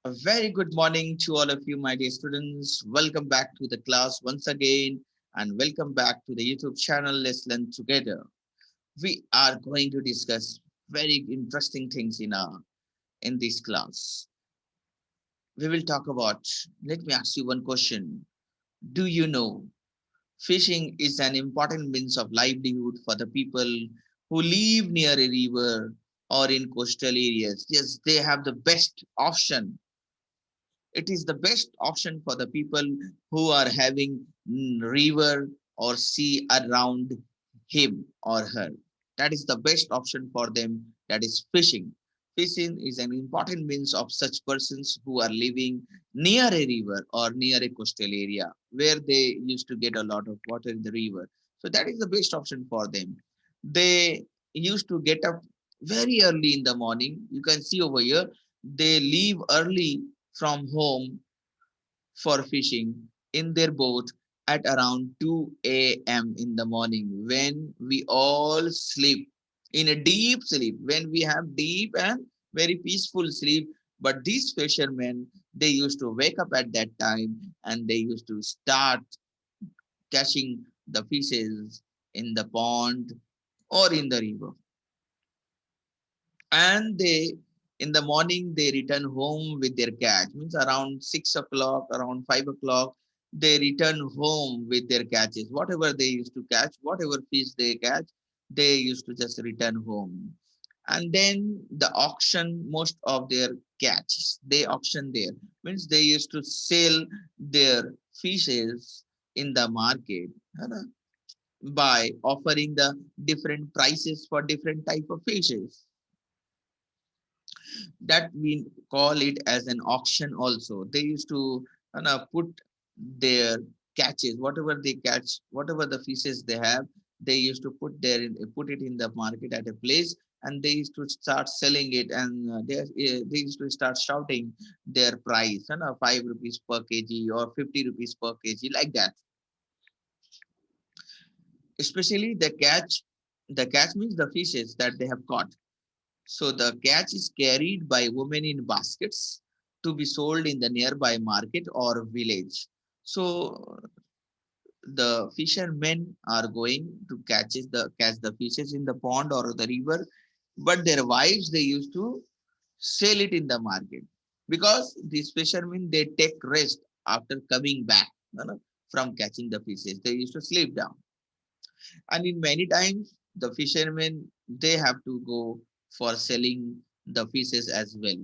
A very good morning to all of you, my dear students. Welcome back to the class once again, and welcome back to the YouTube channel. Let's learn together. We are going to discuss very interesting things in this class. We will talk about. Let me ask you one question. Do you know fishing is an important means of livelihood for the people who live near a river or in coastal areas? Yes, they have the best option. It is the best option for the people who are having river or sea around him or her. That is the best option for them. That is fishing. Fishing is an important means of such persons who are living near a river or near a coastal area where they used to get a lot of water in the river. So that is the best option for them. They used to get up very early in the morning. You can see over here, they leave early from home for fishing in their boat at around 2 a.m. in the morning when we all sleep in a deep sleep, when we have deep and very peaceful sleep. But these fishermen, they used to wake up at that time and they used to start catching the fishes in the pond or in the river, and they in the morning they return home with their catch, means around 6 o'clock, around 5 o'clock, they return home with their catches, whatever they used to catch, whatever fish they catch, they used to just return home. And then the auction, most of their catches they auction there, means they used to sell their fishes in the market, है by offering the different prices for different type of fishes, that we call it as an auction also. They used to put their catches, whatever they catch, whatever the fishes they have, they used to put it in the market at a place, and they used to start selling it, and they used to start shouting their price, 5 rupees per kg or 50 rupees per kg, like that. Especially the catch means the fishes that they have caught. So the catch is carried by women in baskets to be sold in the nearby market or village. So the fishermen are going to catch the fishes in the pond or the river, but their wives they used to sell it in the market, because these fishermen they take rest after coming back, from catching the fishes. They used to sleep down, and in many times the fishermen they have to go for selling the fishes as well.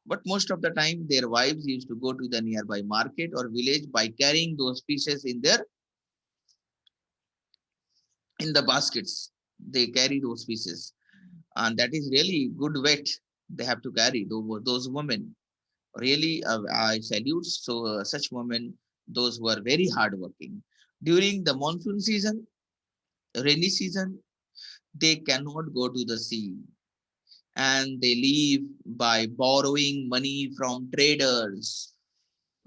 But most of the time their wives used to go to the nearby market or village by carrying those fishes in the baskets. They carry those fishes, and that is really good weight they have to carry. Those women really, I salute such women, those who are very hardworking. During the monsoon season, rainy season, they cannot go to the sea, and they live by borrowing money from traders,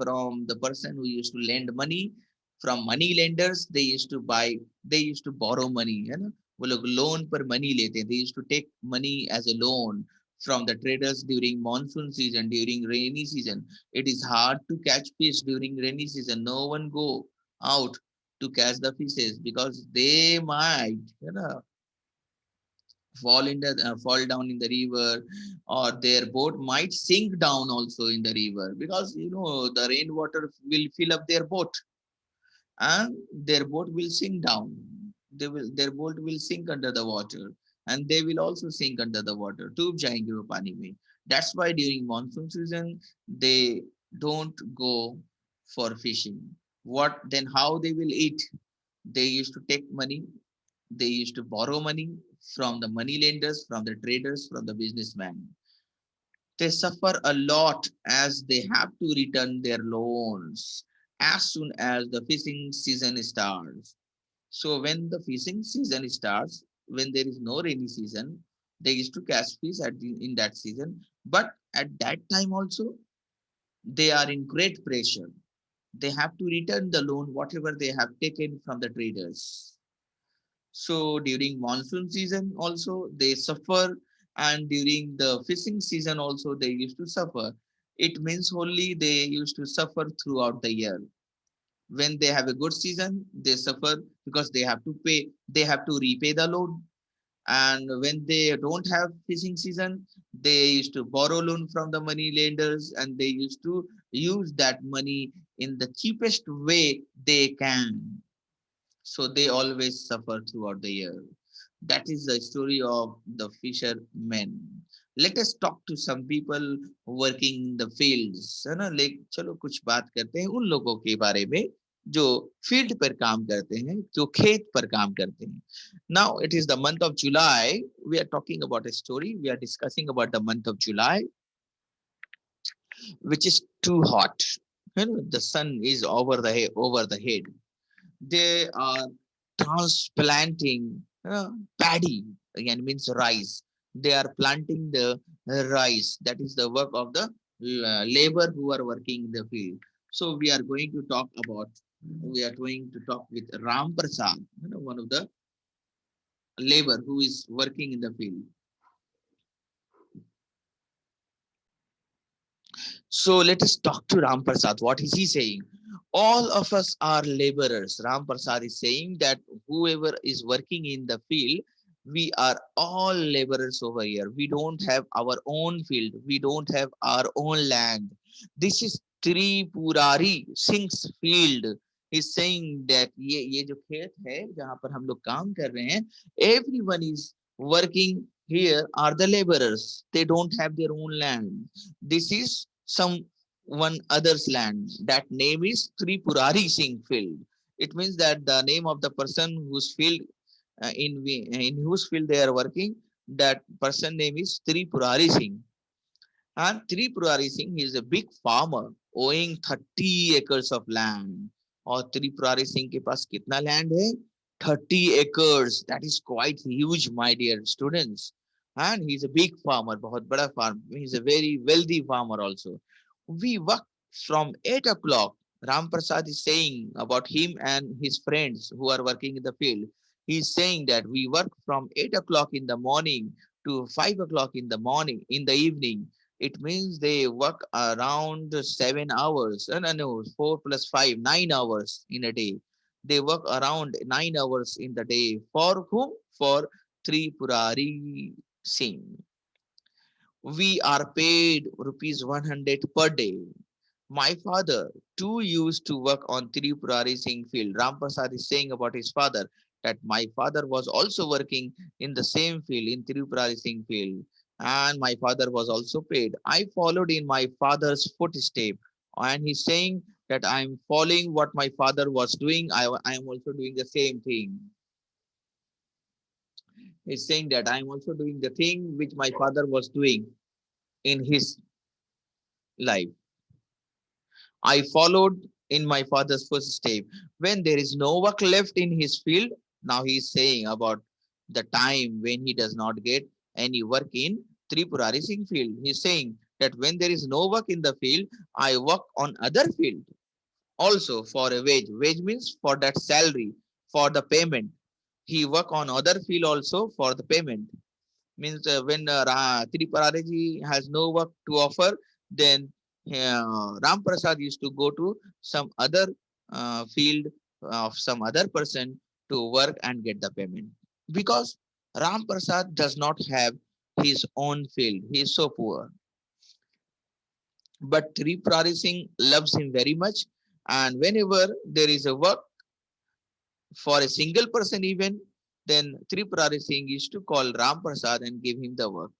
from the person who used to lend money, from money lenders. They used to borrow money, वो लोग loan पर money लेते हैं. They used to take money as a loan from the traders during monsoon season, during rainy season. It is hard to catch fish during rainy season. No one go out to catch the fishes because they might, fall down in the river, or their boat might sink down also in the river, because the rainwater will fill up their boat and their boat will sink down. Their boat will sink under the water, and they will also sink under the water, डूब जाएंगे वो पानी में. That's why during monsoon season they don't go for fishing. What then? How they will eat? They used to take money, they used to borrow money from the money lenders, from the traders, from the businessmen. They suffer a lot as they have to return their loans as soon as the fishing season starts. So when the fishing season starts, when there is no rainy season, they used to catch fish in that season. But at that time also, they are in great pressure. They have to return the loan, whatever they have taken from the traders. So during monsoon season also they suffer, and during the fishing season also they used to suffer. It means only they used to suffer throughout the year. When they have a good season, they suffer because they have to pay, they have to repay the loan. And when they don't have fishing season, they used to borrow loan from the money lenders, and they used to use that money in the cheapest way they can. So they always suffer throughout the year. That is the story of the fishermen. Let us talk to some people working in the fields, है ना. Lake चलो कुछ बात करते हैं उन लोगों के बारे में जो फील्ड पर काम करते हैं, जो खेत पर काम करते हैं. Now it is the month of July. We are talking about a story. We are discussing about the month of July, which is too hot. You know, the sun is over the head. They are transplanting paddy, again means rice. They are planting the rice. That is the work of the labor who are working in the field. So we are going to talk about, we are going to talk with Ram Prasad, one of the labor who is working in the field. So let us talk to Ram Prasad. What is he saying? All of us are laborers. Ram Prasad is saying that whoever is working in the field, we are all laborers over here. We don't have our own field. We don't have our own land. This is Tripurari Singh's field. He's saying that ये जो खेत है जहाँ पर हम लोग काम कर रहे हैं, everyone is working here are the laborers. They don't have their own land. This is some one other's land. That name is Tripurari Singh field. It means that the name of the person whose field in whose field they are working, that person name is Tripurari Singh. And Tripurari Singh is a big farmer owning 30 acres of land. और त्रिपुरारी सिंह के पास कितना land है? 30 acres. That is quite huge, my dear students. And he's a big farmer, बहुत बड़ा farm. He's a very wealthy farmer also. We work from 8 o'clock. Ram Prasad is saying about him and his friends who are working in the field. He's saying that we work from 8 o'clock in the morning to 5 o'clock in the morning, in the evening. It means they work around 7 hours. No, 4 plus 5, 9 hours in a day. They work around 9 hours in the day. For whom? For Tripurari Singh. We are paid rupees 100 per day. My father too used to work on Tripurari Singh field. Ram Prasad is saying about his father that my father was also working in the same field, in Tripurari Singh field, and my father was also paid. I followed in my father's footstep, and he's saying that I'm following what my father was doing. I am also doing the same thing. He's saying that I'm also doing the thing which my father was doing in his life. I followed in my father's footstep. When there is no work left in his field, now he is saying about the time when he does not get any work in Tripurari Singh field. He is saying that when there is no work in the field, I work on other field also for a wage. Wage means for that salary, for the payment. He work on other field also for the payment. Means when Tripurari has no work to offer, then Ram Prasad used to go to some other field of some other person to work and get the payment. Because Ram Prasad does not have his own field. He is so poor. But Tripurari Singh loves him very much. And whenever there is a work for a single person even, then Tripurari Singh used to call Ram Prasad and give him the work.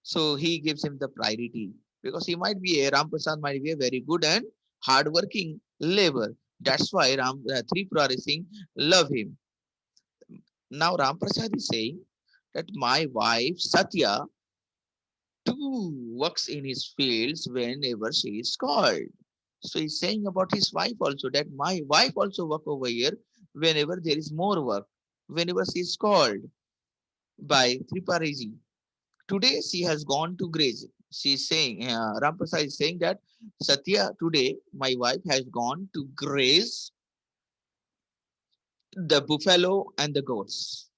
So he gives him the priority because he might be a Ram Prasad might be a very good and hardworking labor. That's why Tripurari Singh love him. Now Ram Prasad is saying that my wife Satya too works in his fields whenever she is called. So he's saying about his wife also that my wife also work over here whenever there is more work, whenever she is called by Tripariji. Today she has gone to graze. She is saying, Ramprasad is saying that Satya today, my wife has gone to graze the buffalo and the goats.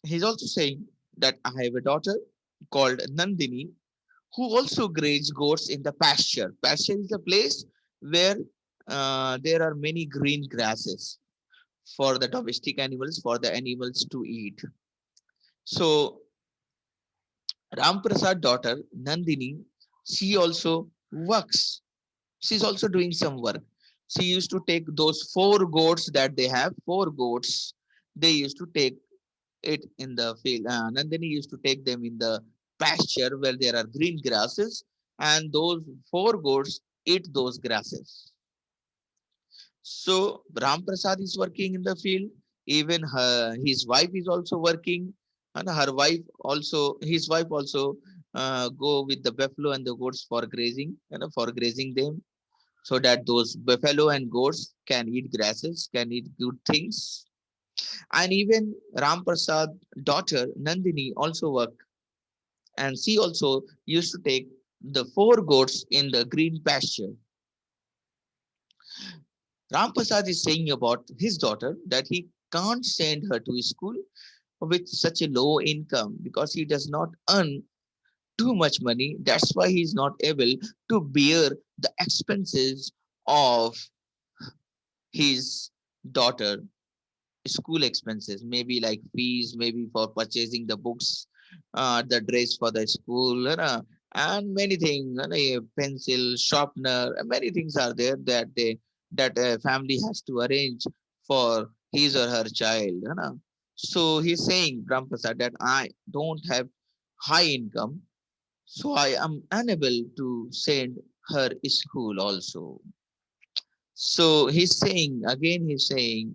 He's also saying that I have a daughter called Nandini who also graze goats in the pasture. Pasture is a place where there are many green grasses for the domestic animals, for the animals to eat. So Ram Prasad daughter Nandini, she also works. She's also doing some work. She used to take those four goats that they have, four goats. They used to take it in the field. Nandini used to take them in the pasture where there are green grasses, and those four goats eat those grasses. So Ram Prasad is working in the field. Even his wife is also working, and her wife also, his wife also go with the buffalo and the goats for grazing, for grazing them, so that those buffalo and goats can eat grasses, can eat good things. And even Ram Prasad daughter Nandini also work, and she also used to take the four goats in the green pasture. Ram Prasad is saying about his daughter that he can't send her to school with such a low income because he does not earn too much money. That's why he is not able to bear the expenses of his daughter school expenses, maybe like fees, maybe for purchasing the books, the dress for the school, and many things, a pencil, sharpener, many things are there that that a family has to arrange for his or her child. So he's saying, Ram Prasad, that I don't have high income, so I am unable to send her school also. So he's saying, again, he's saying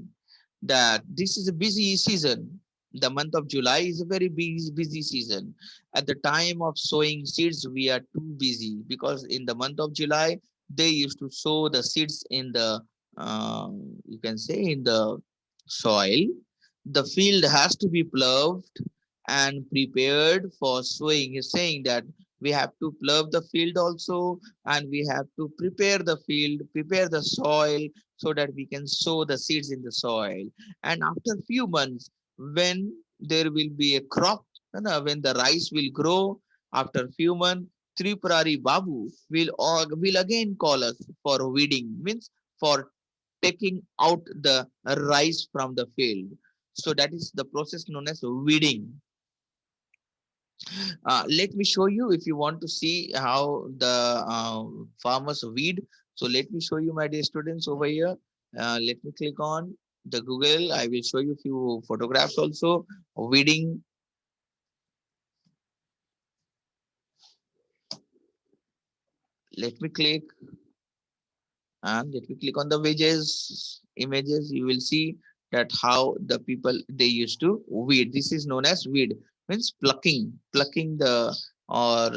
that this is a busy season. The month of July is a very busy season. At the time of sowing seeds, we are too busy because in the month of July, they used to sow the seeds in the, you can say, in the soil. The field has to be plowed and prepared for sowing. He's saying that we have to plough the field also, and we have to prepare the field, prepare the soil, so that we can sow the seeds in the soil. And after a few months, when there will be a crop, when the rice will grow, after a few months, Tripurari Babu will again call us for weeding, means for taking out the rice from the field. So that is the process known as weeding. Let me show you if you want to see how the farmers weed. So let me show you, my dear students, over here. Let me click on the Google. I will show you a few photographs also. Weeding. Let me click and let me click on the wages images. You will see that how the people they used to weed. This is known as weed, means plucking the or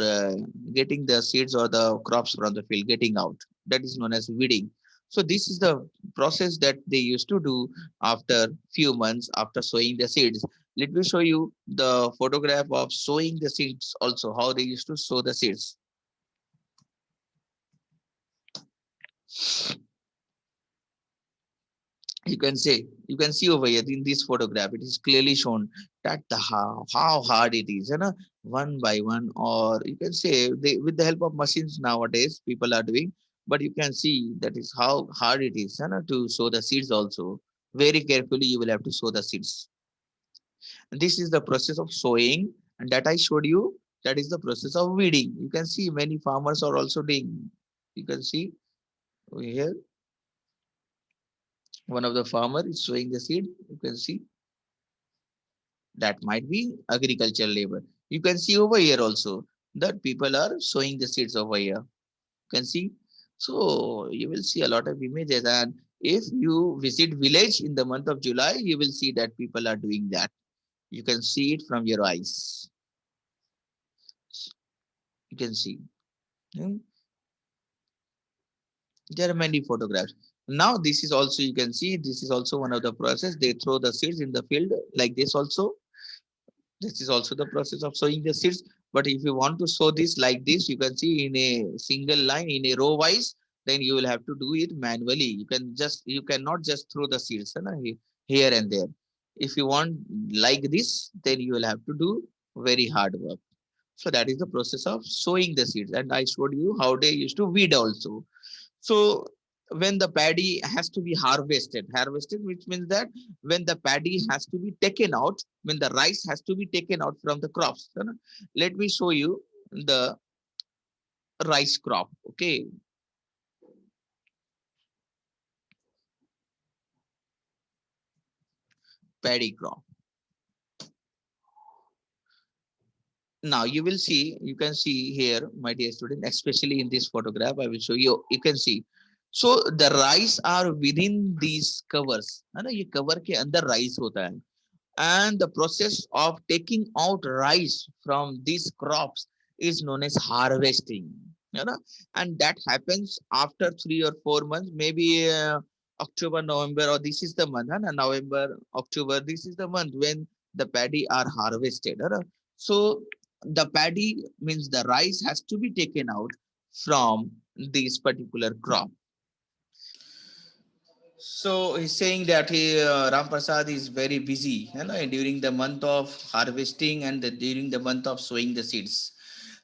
getting the seeds or the crops from the field, getting out. That is known as weeding. So this is the process that they used to do after few months after sowing the seeds. Let me show you the photograph of sowing the seeds also, how they used to sow the seeds. You can see over here in this photograph, it is clearly shown that the how hard it is, one by one, or you can say they, with the help of machines nowadays people are doing, but you can see that is how hard it is, to sow the seeds also. Very carefully you will have to sow the seeds. And this is the process of sowing, and that I showed you, that is the process of weeding. You can see many farmers are also doing. You can see over here one of the farmer is sowing the seed. You can see that might be agricultural labor. You can see over here also that people are sowing the seeds over here. You can see. So you will see a lot of images, and if you visit village in the month of July, you will see that people are doing that. You can see it from your eyes. You can see. Hmm. There are many photographs. Now this is also, you can see, this is also one of the process. They throw the seeds in the field like this also. This is also the process of sowing the seeds. But if you want to sow this like this, you can see in a single line, in a row wise, then you will have to do it manually. You cannot just throw the seeds, here and there. If you want like this, then you will have to do very hard work. So that is the process of sowing the seeds. And I showed you how they used to weed also. So when the paddy has to be harvested, which means that when the paddy has to be taken out, when the rice has to be taken out from the crops. Let me show you the rice crop. Okay, paddy crop. Now you will see, you can see here, my dear student, especially in this photograph, I will show you, you can see. So the rice are within these covers, है ना, ये cover के अंदर rice होता है. And the process of taking out rice from these crops is known as harvesting, you know, and that happens after 3 or 4 months, maybe October, November, or this is the month, November, October, this is the month when the paddy are harvested, you know? So the paddy means the rice has to be taken out from this particular crop. So he's saying that Ram Prasad is very busy, you know, during the month of harvesting and during the month of sowing the seeds.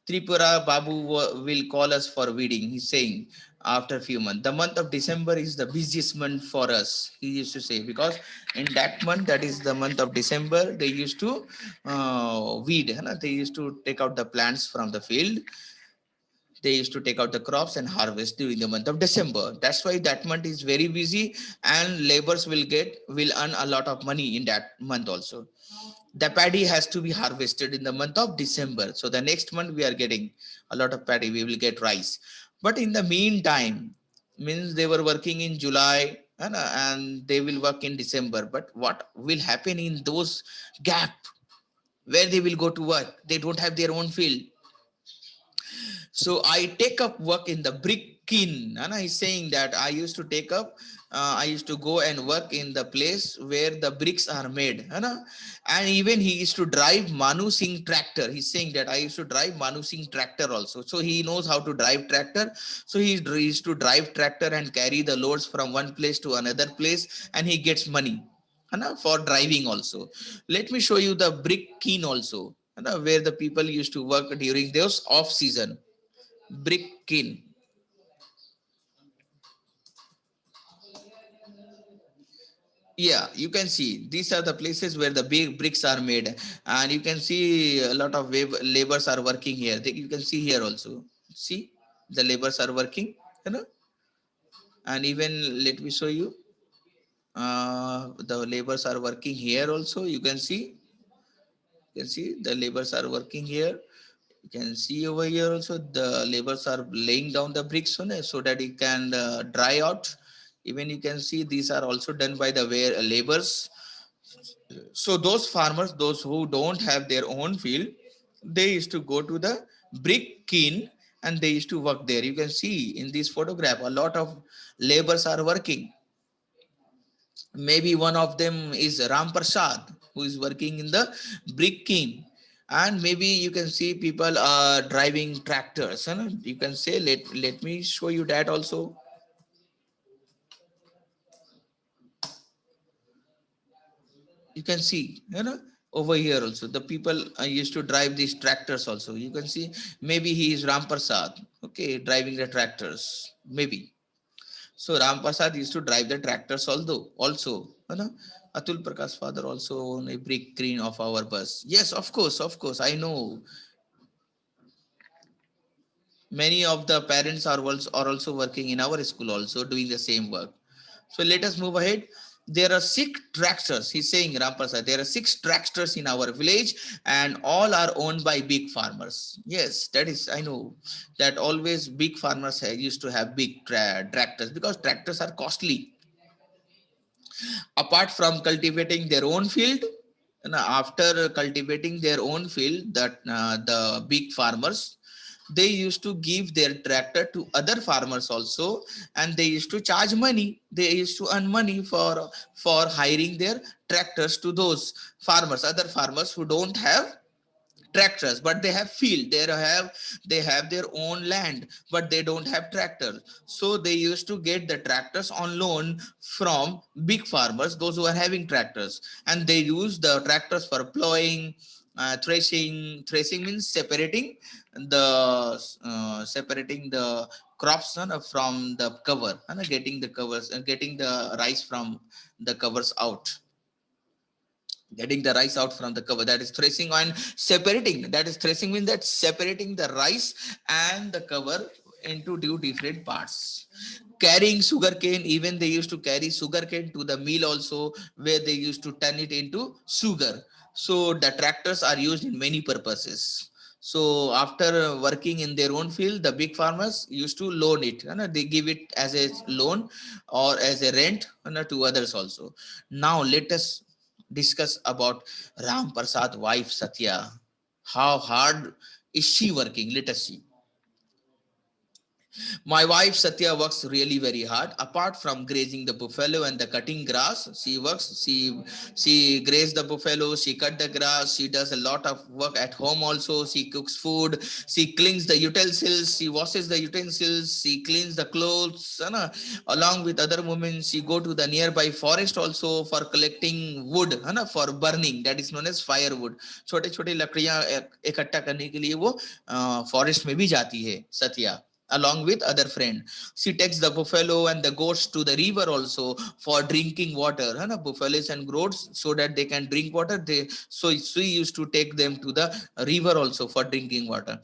Tripura Babu will call us for weeding. He's saying after a few months. The month of December is the busiest month for us. He used to say, because in that month, that is the month of December, they used to weed. You know, they used to take out the plants from the field. They used to take out the crops and harvest during the month of December. That's why that month is very busy, and laborers will earn a lot of money in that month also. The paddy has to be harvested in the month of December. So the next month we are getting a lot of paddy. We will get rice. But in the meantime, means they were working in July, and they will work in December. But what will happen in those gap where they will go to work? They don't have their own field. So I take up work in the brick kiln, and he's saying that I used to take up, I used to go and work in the place where the bricks are made, and even he used to drive Manu Singh tractor. He's saying that I used to drive Manu Singh tractor also. So he knows how to drive tractor. So he used to drive tractor and carry the loads from one place to another place, and he gets money for driving also. Let me show you the brick kiln also, where the people used to work during those off season. Brick kiln. Yeah, you can see these are the places where the big bricks are made, and you can see a lot of laborers are working here. You can see here also. See, the laborers are working, and even let me show you. The laborers are working here also. You can see the laborers are working here. You can see over here also the laborers are laying down the bricks so that it can dry out. Even you can see these are also done by the laborers. So those farmers, those who don't have their own field, they used to go to the brick kiln and they used to work there. You can see in this photograph a lot of laborers are working. Maybe one of them is Ram Prasad, who is working in the brick kiln. And maybe you can see people are driving tractors. You can say, let me show you that also. You can see, over here also the people used to drive these tractors also. You can see maybe he is Ram Prasad, okay, driving the tractors, maybe. So Ram Prasad used to drive the tractors although also, Atul Prakash father also own a brick crane of our bus. Yes, of course, I know. Many of the parents are also working in our school also doing the same work. So let us move ahead. There are 6 tractors. He's saying, Rampasa, there are 6 tractors in our village and all are owned by big farmers. Yes, that is, I know that always big farmers used to have big tractors because tractors are costly. Apart from cultivating their own field, and after cultivating their own field, that the big farmers, they used to give their tractor to other farmers also, and they used to charge money. They used to earn money for hiring their tractors to those farmers, other farmers who don't have tractors but they have field, they have their own land but they don't have tractors. So they used to get the tractors on loan from big farmers, those who are having tractors, and they use the tractors for plowing, Threshing means separating the crops from the cover, and getting the covers and getting the rice from the covers out, getting the rice out from the cover, that is threshing. And separating, that is threshing means that separating the rice and the cover into two different parts. Carrying sugarcane, even they used to carry sugarcane to the mill also, where they used to turn it into sugar. So the tractors are used in many purposes. So after working in their own field, the big farmers used to loan it, they give it as a loan or as a rent, to others also. Now let us discuss about Ram Prasad wife Satya. How hard is she working? Let us see. My wife Satya works really very hard. Apart from grazing the buffalo and the cutting grass, she works. She grazes the buffalo. She cut the grass. She does a lot of work at home also. She cooks food. She cleans the utensils. She washes the utensils. She cleans the clothes. Along with other women, she go to the nearby forest also for collecting wood, है ना, for burning. That is known as firewood. छोटे छोटे लकड़ियां इकट्ठा करने के लिए वो फॉरेस्ट में भी जाती है Satya, along with other friend. She takes the buffalo and the goats to the river also for drinking water. Buffaloes and goats, so that they can drink water. So she used to take them to the river also for drinking water.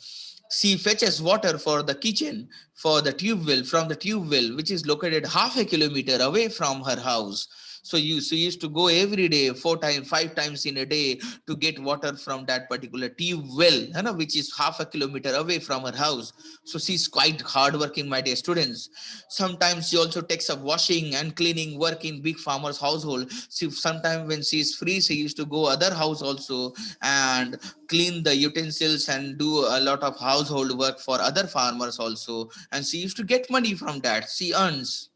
She fetches water for the kitchen, for the tube well, from the tube well, which is located half a kilometer away from her house. So she used to go every day, 4 times, 5 times in a day, to get water from that particular tube well, which is half a kilometer away from her house. So she's quite hardworking, my dear students. Sometimes she also takes up washing and cleaning work in big farmers' household. Sometimes when she is free, she used to go other house also and clean the utensils and do a lot of household work for other farmers also. And she used to get money from that. She earns.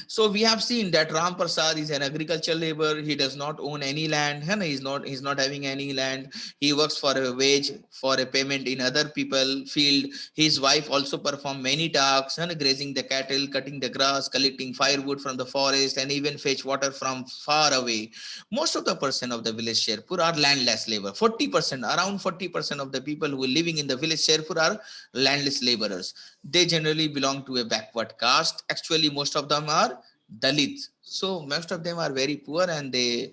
So we have seen that Ram Prasad is an agricultural labor. He does not own any land. He's not having any land. He works for a wage, for a payment in other people field. His wife also perform many tasks, grazing the cattle, cutting the grass, collecting firewood from the forest, and even fetch water from far away. Most of the person of the village Sherpur are landless labor. 40%, around 40% of the people who are living in the village Sherpur are landless laborers. They generally belong to a backward caste. Actually, most of them are Dalits. So most of them are very poor, and they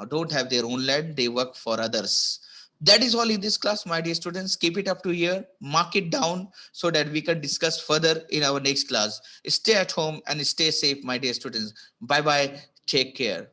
don't have their own land. They work for others. That is all in this class, my dear students. Keep it up to here. Mark it down so that we can discuss further in our next class. Stay at home and stay safe, my dear students. Bye bye. Take care.